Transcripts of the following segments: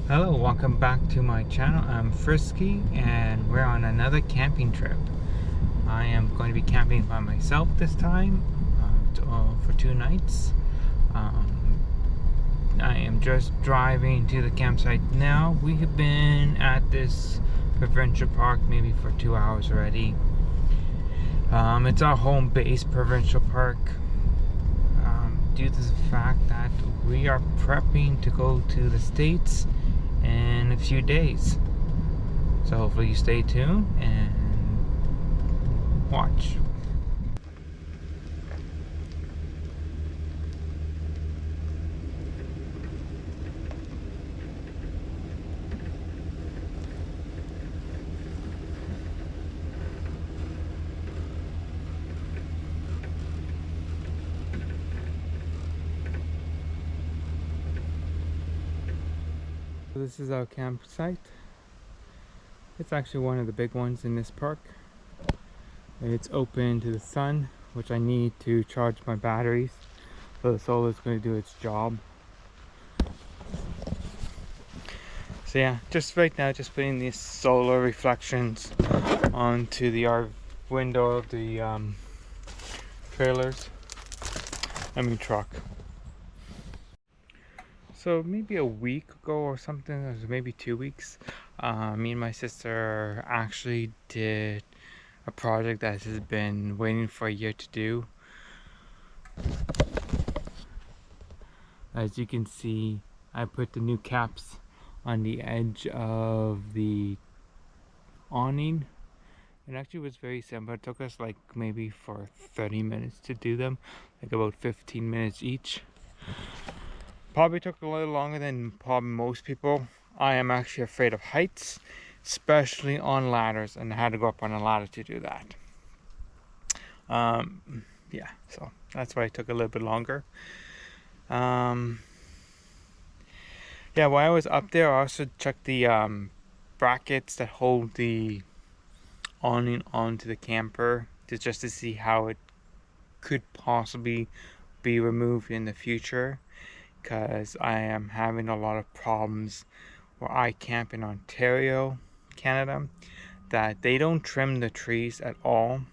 Hello, welcome back to my channel. I'm Frisky and we're on another camping trip. I am going to be camping by myself this time for 2 nights. I am just driving to the campsite now. We have been at this provincial park maybe for 2 hours already. It's our home base provincial park. Due to the fact that we are prepping to go to the States in a few days. So hopefully you stay tuned and watch. This is our campsite. It's actually one of the big ones in this park. It's open to the sun, which I need to charge my batteries, so the solar is going to do its job. So yeah, just right now, just putting these solar reflections onto the window of the truck. So maybe a week ago or something, or maybe 2 weeks, me and my sister actually did a project that has been waiting for a year to do. As you can see, I put the new caps on the edge of the awning. It actually was very simple. It took us like maybe for 30 minutes to do them, like about 15 minutes each. Probably took a little longer than probably most people. I am actually afraid of heights, especially on ladders, and I had to go up on a ladder to do that. Yeah, so that's why it took a little bit longer. Yeah, while I was up there, I also checked the brackets that hold the awning onto the camper just to see how it could possibly be removed in the future, because I am having a lot of problems where I camp in Ontario, Canada, that they don't trim the trees at all,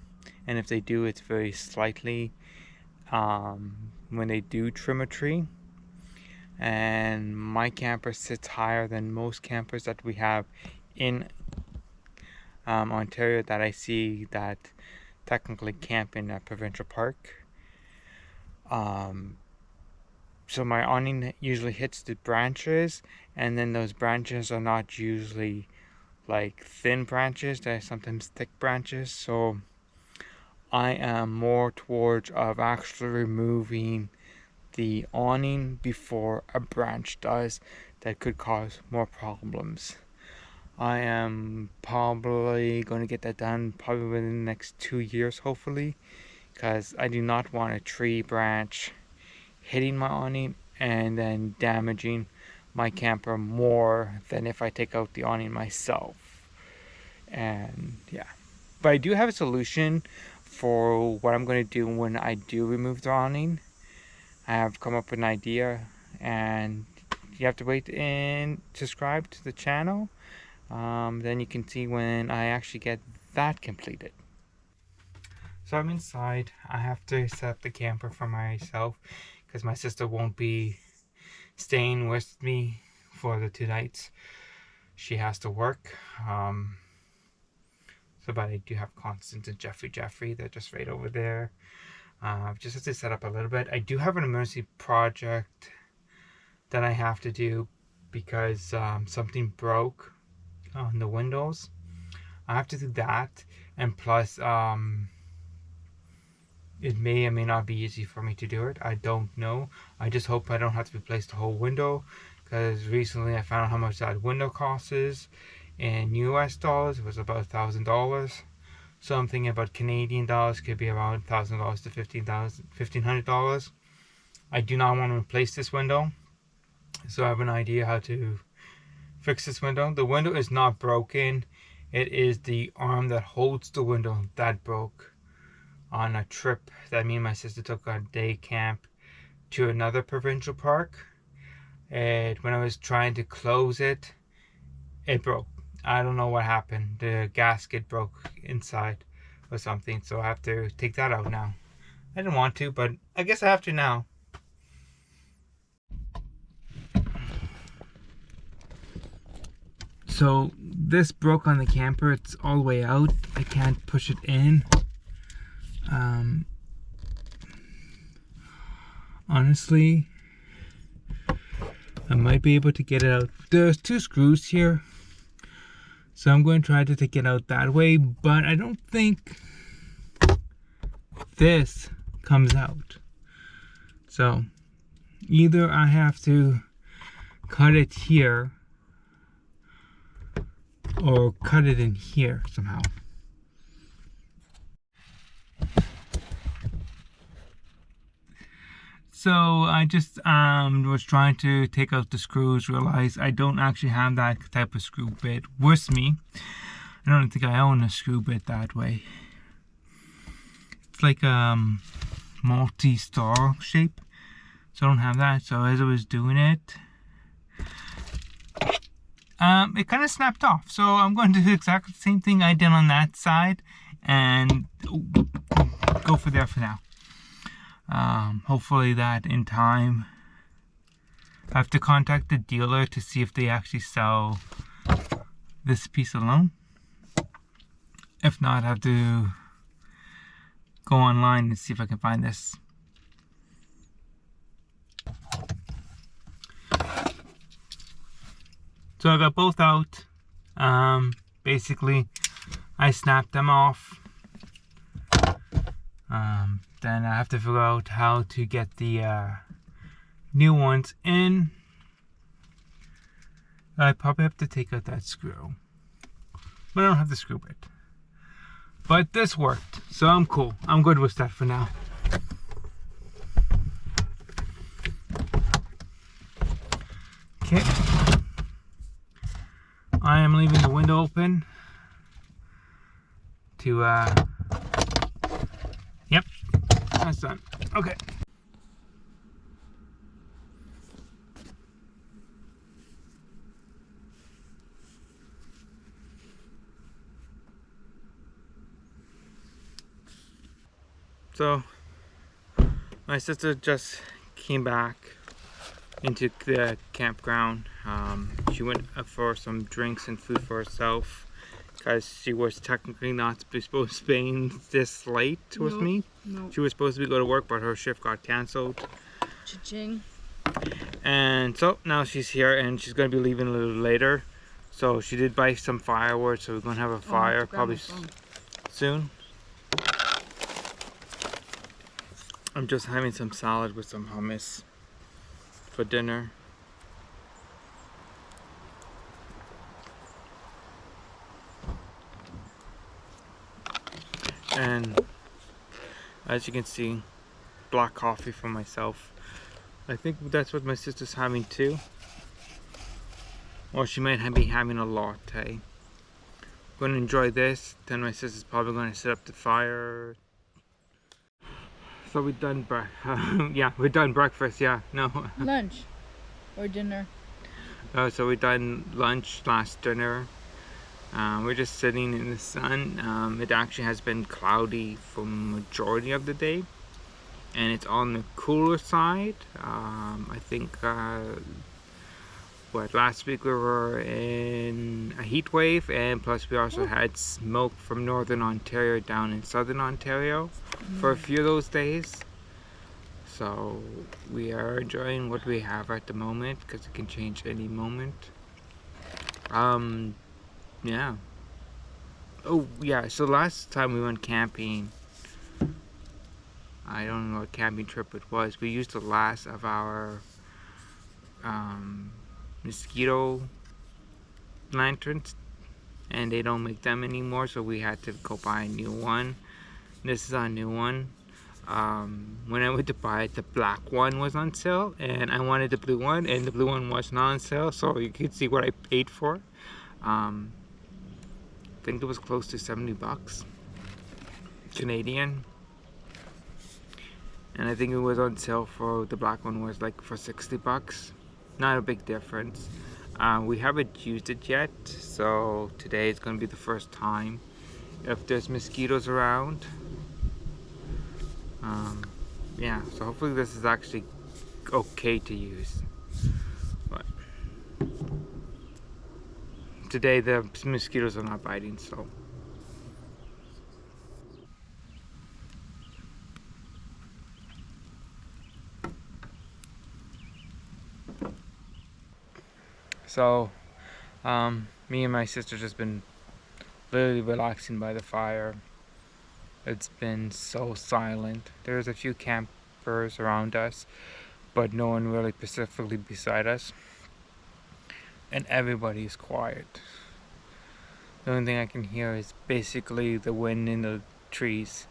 and if they do, it's very slightly when they do trim a tree. And my camper sits higher than most campers that we have in Ontario that I see that technically camp in a provincial park. So my awning usually hits the branches, and then those branches are not usually like thin branches, they're sometimes thick branches. So I am more towards of actually removing the awning before a branch does that could cause more problems. I am probably going to get that done probably within the next 2 years, hopefully, because I do not want a tree branch hitting my awning and then damaging my camper more than if I take out the awning myself. And yeah, but I do have a solution for what I'm going to do when I do remove the awning. I have come up with an idea, and you have to wait and subscribe to the channel. Then you can see when I actually get that completed. So I'm inside. I have to set up the camper for myself because my sister won't be staying with me for the 2 nights. She has to work. But I do have Constance and Jeffrey. They're just right over there. Just have to set up a little bit. I do have an emergency project that I have to do because something broke on the windows. I have to do that, and plus it may or may not be easy for me to do it. I don't know. I just hope I don't have to replace the whole window, because recently I found out how much that window costs in US dollars. It was about $1,000. So I'm thinking about Canadian dollars, could be around $1,000 to $1,500. I do not want to replace this window, so I have an idea how to fix this window. The window is not broken. It is the arm that holds the window that broke on a trip that me and my sister took on day camp to another provincial park. and when I was trying to close it, it broke. I don't know what happened. The gasket broke inside or something, so I have to take that out now. I didn't want to, but I guess I have to now. So this broke on the camper. It's all the way out. I can't push it in. Honestly, I might be able to get it out. There's 2 screws here, so I'm going to try to take it out that way, but I don't think this comes out. So either I have to cut it here or cut it in here somehow. So I just was trying to take out the screws, realized I don't actually have that type of screw bit with me. I don't think I own a screw bit that way. It's like multi-star shape, so I don't have that. So as I was doing it, it kind of snapped off. So I'm going to do exactly the same thing I did on that side and go for there for now. Hopefully that in time. I have to contact the dealer to see if they actually sell this piece alone. If not, I have to go online and see if I can find this. So I got both out. Basically, I snapped them off. Then I have to figure out how to get the new ones in. I probably have to take out that screw, but I don't have the screw bit. But this worked, so I'm cool. I'm good with that for now. Okay. I am leaving the window open to yep, that's done. Okay. So my sister just came back into the campground. She went for some drinks and food for herself because she was technically not supposed to be this late with me. No. She was supposed to go to work, but her shift got cancelled. Cha-ching. And so now she's here and she's going to be leaving a little later. So she did buy some fireworks, so we're going to have a fire probably soon. I'm just having some salad with some hummus for dinner. And as you can see, black coffee for myself. I think that's what my sister's having too. Or she might be having a latte. I'm going to enjoy this, then my sister's probably going to set up the fire. So we're done yeah, we're done breakfast, yeah, no. Lunch or dinner. So we're done lunch / dinner. We're just sitting in the sun. It actually has been cloudy for majority of the day. And it's on the cooler side. I think, last week we were in a heat wave, and plus we also had smoke from northern Ontario down in southern Ontario for a few of those days. So we are enjoying what we have at the moment because it can change any moment. Yeah. Oh yeah, so last time we went camping, I don't know what camping trip it was. We used the last of our mosquito lanterns, and they don't make them anymore, so we had to go buy a new one. This is our new one. When I went to buy it, the black one was on sale, and I wanted the blue one, and the blue one was not on sale, so you could see what I paid for. I think it was close to 70 bucks Canadian. And I think it was on sale for the black one was like for 60 bucks. not a big difference. We haven't used it yet, so today is going to be the first time. If there's mosquitoes around, yeah, so hopefully this is actually okay to use. But today the mosquitoes are not biting, so. So, me and my sister just been literally relaxing by the fire. It's been so silent. There's a few campers around us, but no one really specifically beside us. And everybody's quiet. The only thing I can hear is basically the wind in the trees.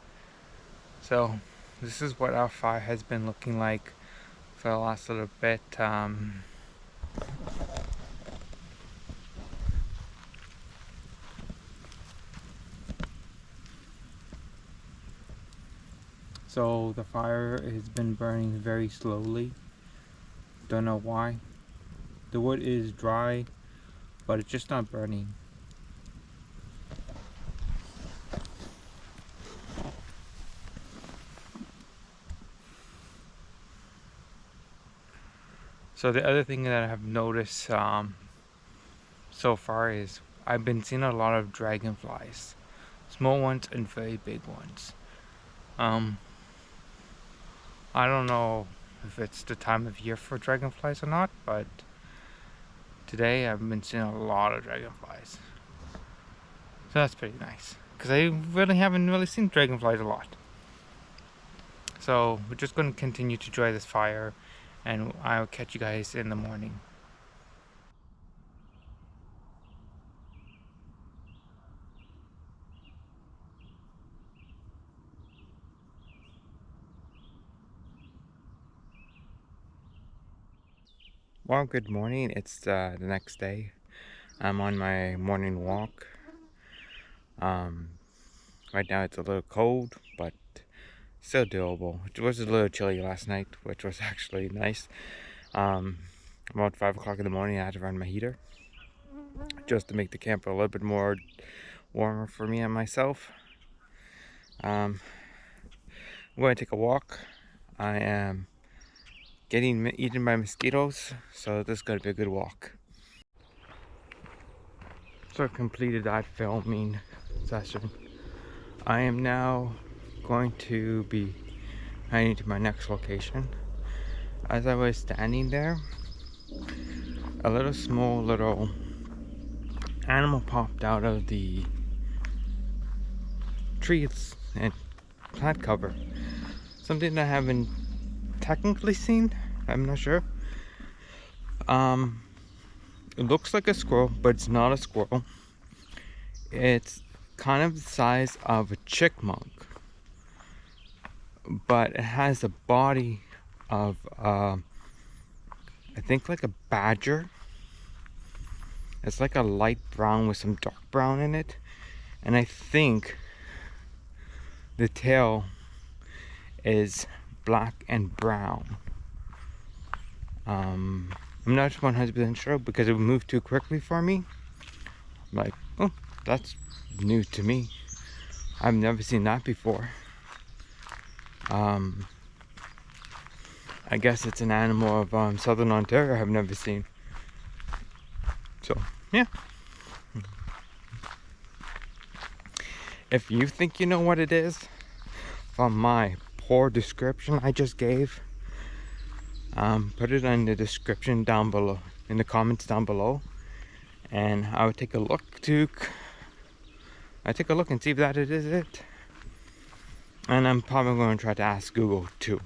So, this is what our fire has been looking like for the last little bit. So the fire has been burning very slowly. Don't know why. The wood is dry, but it's just not burning. So the other thing that I have noticed so far is I've been seeing a lot of dragonflies. Small ones and very big ones. I don't know if it's the time of year for dragonflies or not, but today I've been seeing a lot of dragonflies. So that's pretty nice, because I really haven't really seen dragonflies a lot. So we're just going to continue to dry this fire, and I'll catch you guys in the morning. Well, good morning. It's the next day. I'm on my morning walk. Right now it's a little cold, but still doable. It was a little chilly last night, which was actually nice. About 5 o'clock in the morning, I had to run my heater just to make the camp a little bit more warmer for me and myself. I'm going to take a walk. I am getting eaten by mosquitoes, so this is going to be a good walk. So I completed that filming session. I am now going to be heading to my next location. As I was standing there, a small little animal popped out of the trees and plant cover. Something I haven't technically seen. I'm not sure. It looks like a squirrel, but it's not a squirrel. It's kind of the size of a chipmunk, but it has the body of I think like a badger. It's like a light brown with some dark brown in it, and I think the tail is black and brown. I'm not 100% sure because it moved too quickly for me. I'm like, oh, that's new to me. I've never seen that before. I guess it's an animal of southern Ontario I've never seen. So, yeah. If you think you know what it is from my poor description I just gave, put it in the description down below, in the comments down below, and I would take a look and see if that it is it. And I'm probably going to try to ask Google too.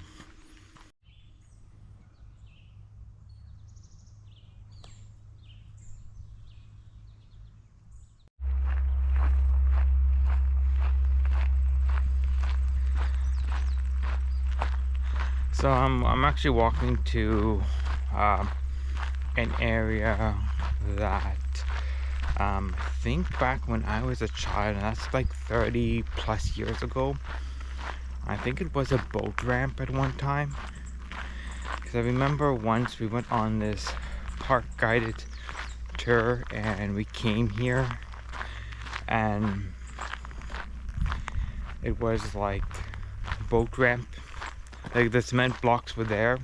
So I'm actually walking to an area that I think back when I was a child, and that's like 30 plus years ago. I think it was a boat ramp at one time. because I remember once we went on this park guided tour and we came here and it was like boat ramp, like the cement blocks were there,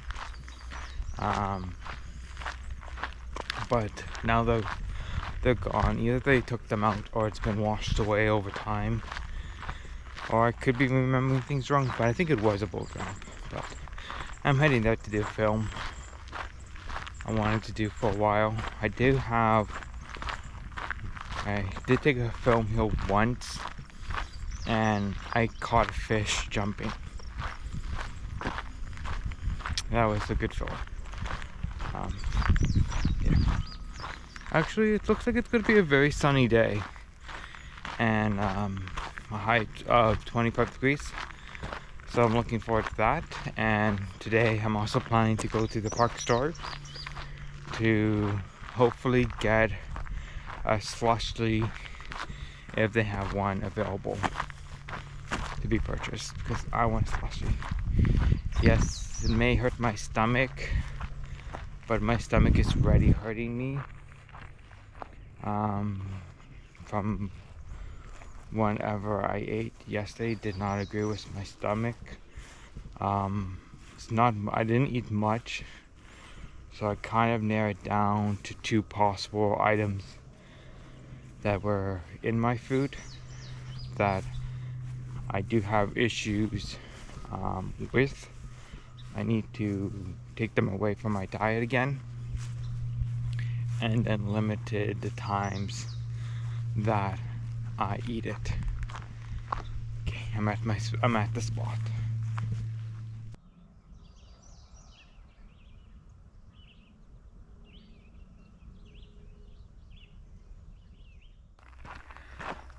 but now they're gone. Either they took them out or it's been washed away over time, or I could be remembering things wrong, but I think it was a boat ramp. But I'm heading there to do a film I wanted to do for a while. I did take a film here once and I caught a fish jumping. That was a good film. Yeah. Actually, it looks like it's going to be a very sunny day and a high of 25 degrees. So I'm looking forward to that. And today I'm also planning to go to the park store to hopefully get a slushie if they have one available to be purchased, because I want a slushie. Yes, it may hurt my stomach, but my stomach is already hurting me from whatever I ate yesterday. Did not agree with my stomach. I didn't eat much, so I kind of narrowed down to 2 possible items that were in my food that I do have issues with. I need to take them away from my diet again, and then limited the times that I eat it. Okay, I'm at the spot.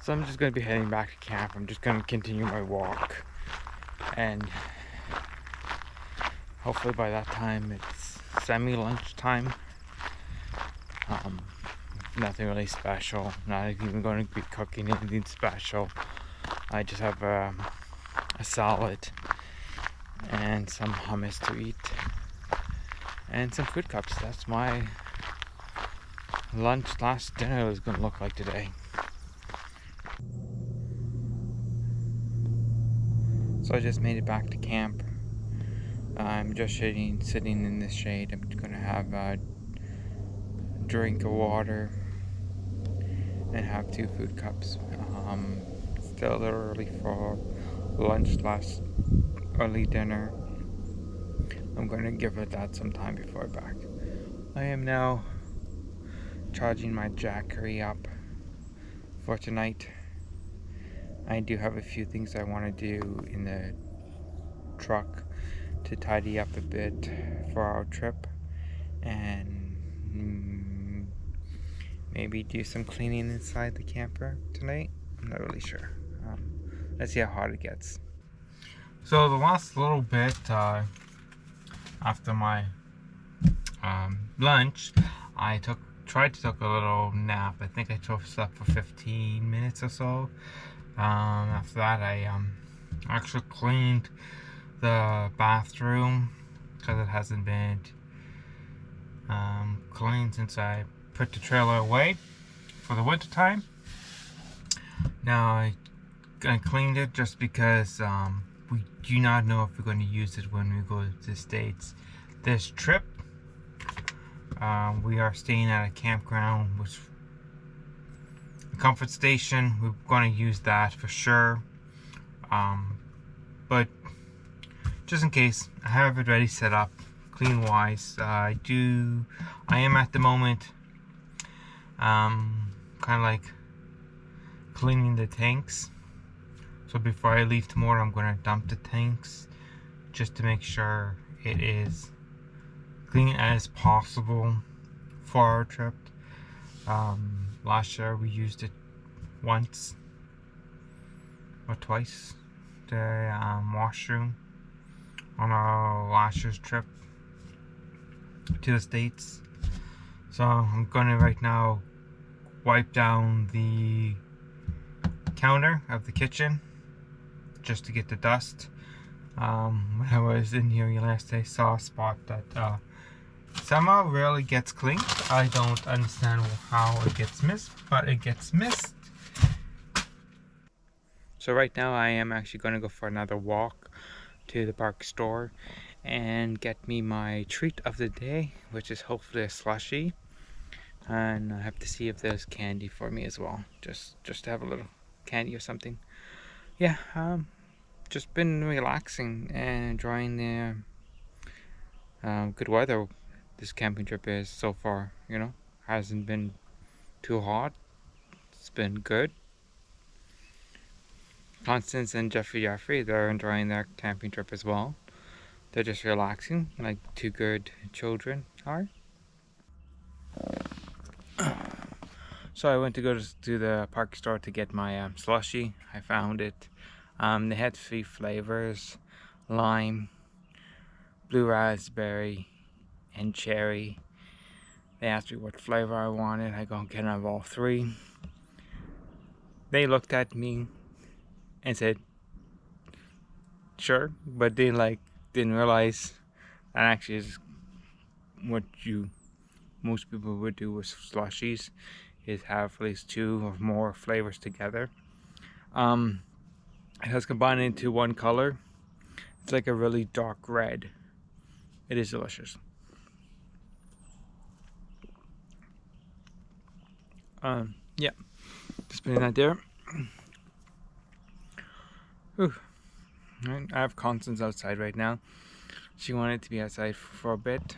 So I'm just going to be heading back to camp. I'm just going to continue my walk, and hopefully by that time it's semi-lunch time. Nothing really special. Not even going to be cooking anything special. I just have a salad and some hummus to eat and some food cups. That's my lunch slash dinner is going to look like today. So I just made it back to camp. I'm just sitting in the shade. I'm going to have a drink of water and have 2 food cups. Still a little early for lunch slash early dinner. I'm going to give it that some time before I'm back. I am now charging my Jackery up for tonight. I do have a few things I want to do in the truck to tidy up a bit for our trip, and maybe do some cleaning inside the camper tonight. I'm not really sure. Let's see how hot it gets. So the last little bit after my lunch, I tried to take a little nap. I think I slept for 15 minutes or so. After that, I actually cleaned the bathroom because it hasn't been cleaned since I put the trailer away for the winter time. Now I cleaned it just because we do not know if we're going to use it when we go to the States this trip. We are staying at a campground, which a comfort station. We're going to use that for sure, but just in case, I have it ready set up clean wise. I am at the moment kind of like cleaning the tanks. So before I leave tomorrow, I'm going to dump the tanks just to make sure it is clean as possible for our trip. Last year we used it once or twice, the washroom, on our last year's trip to the States. So I'm gonna right now wipe down the counter of the kitchen just to get the dust. When I was in here last, I saw a spot that somehow rarely gets cleaned. I don't understand how it gets missed, but it gets missed. So right now I am actually going to go for another walk to the park store and get me my treat of the day, which is hopefully a slushie. And I have to see if there's candy for me as well, just to have a little candy or something. Yeah, just been relaxing and enjoying the good weather this camping trip is so far. You know, hasn't been too hot. It's been good. Constance and Jeffrey, they're enjoying their camping trip as well. They're just relaxing like two good children are. So I went to go to the park store to get my slushie. I found it. They had 3 flavors: lime, blue raspberry, and cherry. They asked me what flavor I wanted. I go, can I have all 3? They looked at me and said, sure, but they didn't realize that actually is what most people would do with slushies, is have at least 2 or more flavors together. It has combined into one color. It's like a really dark red. It is delicious. Yeah, just putting that there. Whew. Right, I have Constance outside right now. She wanted to be outside for a bit.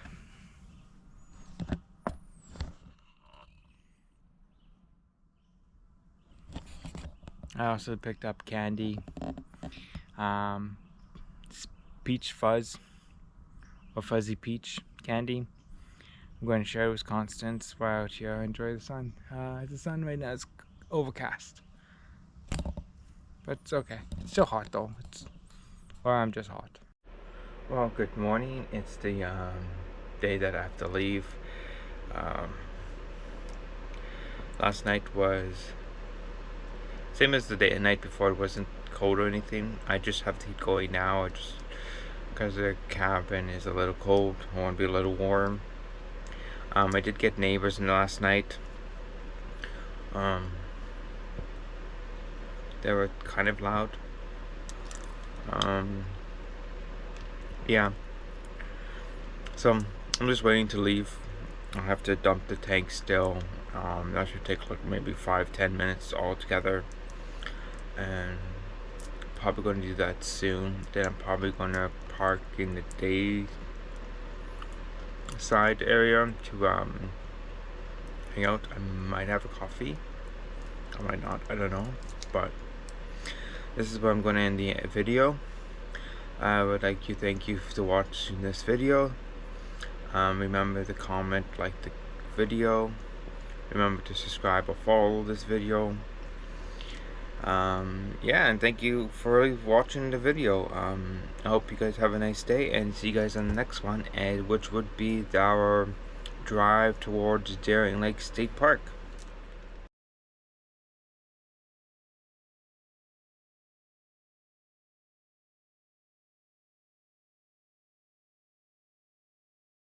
I also picked up candy, peach fuzz, or fuzzy peach candy. I'm going to share it with Constance while out here. Enjoy the sun. The sun right now is overcast, but it's okay. It's still hot though. Or I'm just hot. Well, good morning. It's the day that I have to leave. Last night was same as the night before. It wasn't cold or anything. I just have to keep going now. Because the cabin is a little cold. I want to be a little warm. I did get neighbors in the last night. They were kind of loud. Yeah. So I'm just waiting to leave. I'll have to dump the tank still. That should take like maybe 5-10 minutes altogether, and probably going to do that soon. Then I'm probably going to park in the day side area to hang out. I might have a coffee, I might not, I don't know, but this is where I'm going to end the video. I would like to thank you for watching this video. Remember to comment, like the video. Remember to subscribe or follow this video. Yeah, and thank you for watching the video. I hope you guys have a nice day, and see you guys on the next one, and which would be our drive towards Darien Lake State Park.